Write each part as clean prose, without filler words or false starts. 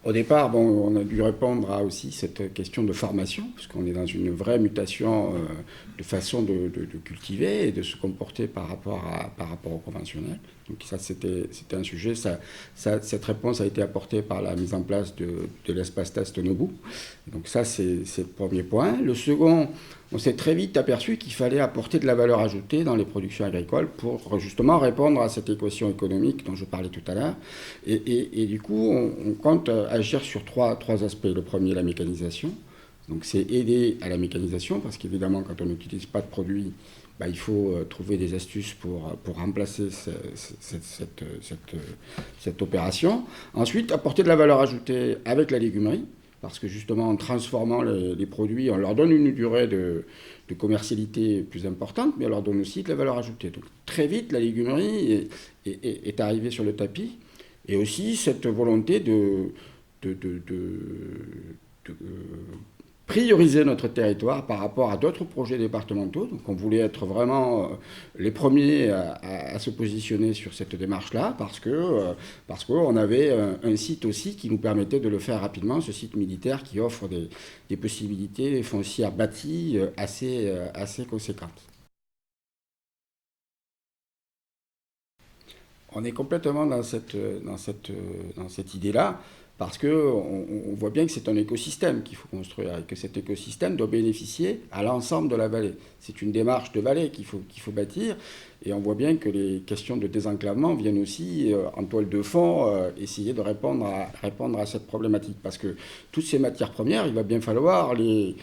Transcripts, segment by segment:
Au départ, bon, on a dû répondre à aussi cette question de formation, parce qu'on est dans une vraie mutation de façon de cultiver et de se comporter par rapport au conventionnel. Donc ça, c'était un sujet. Cette réponse a été apportée par la mise en place de l'espace test Nobu. Donc ça, c'est le premier point. Le second, on s'est très vite aperçu qu'il fallait apporter de la valeur ajoutée dans les productions agricoles pour justement répondre à cette équation économique dont je parlais tout à l'heure. Et du coup, on compte agir sur trois aspects. Le premier, la mécanisation. Donc c'est aider à la mécanisation, parce qu'évidemment, quand on n'utilise pas de produits, bah, il faut trouver des astuces pour remplacer cette opération. Ensuite, apporter de la valeur ajoutée avec la légumerie, parce que justement, en transformant les produits, on leur donne une durée de commercialité plus importante, mais on leur donne aussi de la valeur ajoutée. Donc très vite, la légumerie est arrivée sur le tapis, et aussi cette volonté de prioriser notre territoire par rapport à d'autres projets départementaux. Donc on voulait être vraiment les premiers à se positionner sur cette démarche-là, parce qu'on avait un site aussi qui nous permettait de le faire rapidement, ce site militaire qui offre des possibilités foncières bâties assez conséquentes. On est complètement dans cette idée-là, parce qu'on voit bien que c'est un écosystème qu'il faut construire, et que cet écosystème doit bénéficier à l'ensemble de la vallée. C'est une démarche de vallée qu'il faut bâtir, et on voit bien que les questions de désenclavement viennent aussi, en toile de fond, essayer de répondre à cette problématique. Parce que toutes ces matières premières, il va bien falloir les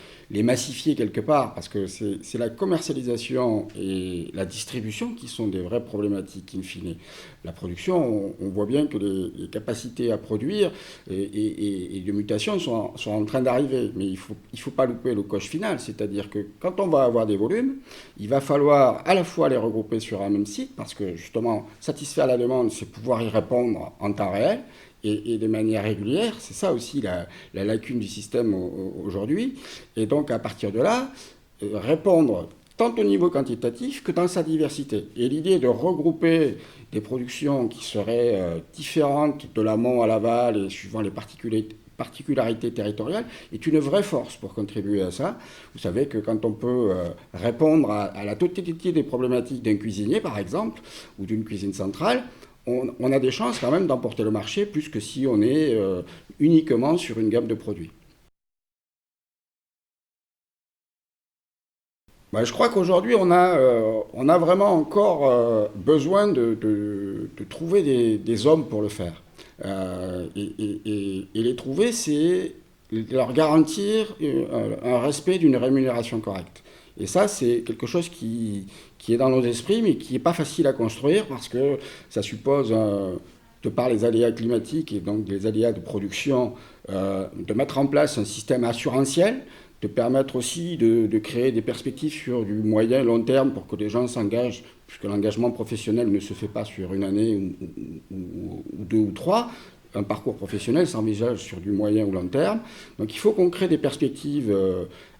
massifier quelque part, parce que c'est la commercialisation et la distribution qui sont des vraies problématiques in fine. La production, on voit bien que les capacités à produire et de mutation sont en train d'arriver. Mais il faut pas louper le coche final, c'est-à-dire que quand on va avoir des volumes, il va falloir à la fois les regrouper sur un même site, parce que justement, satisfaire la demande, c'est pouvoir y répondre en temps réel, et de manière régulière. C'est ça aussi la lacune du système aujourd'hui. Et donc, à partir de là, répondre tant au niveau quantitatif que dans sa diversité. Et l'idée de regrouper des productions qui seraient différentes de l'amont à l'aval et suivant les particularités territoriales est une vraie force pour contribuer à ça. Vous savez que quand on peut répondre à la totalité des problématiques d'un cuisinier, par exemple, ou d'une cuisine centrale, on a des chances quand même d'emporter le marché, plus que si on est uniquement sur une gamme de produits. Bah, je crois qu'aujourd'hui, on a vraiment encore besoin de trouver des hommes pour le faire. Et les trouver, c'est leur garantir un respect d'une rémunération correcte. Et ça, c'est quelque chose qui est dans nos esprits, mais qui n'est pas facile à construire, parce que ça suppose, de par les aléas climatiques et donc les aléas de production, de mettre en place un système assurantiel, de permettre aussi de créer des perspectives sur du moyen et long terme pour que les gens s'engagent, puisque l'engagement professionnel ne se fait pas sur une année ou deux ou trois. Un parcours professionnel s'envisage sur du moyen ou long terme. Donc il faut qu'on crée des perspectives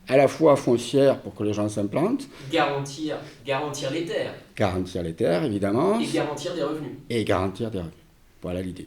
à la fois foncières pour que les gens s'implantent. Garantir les terres. Garantir les terres, évidemment. Et garantir des revenus. Et garantir des revenus. Voilà l'idée.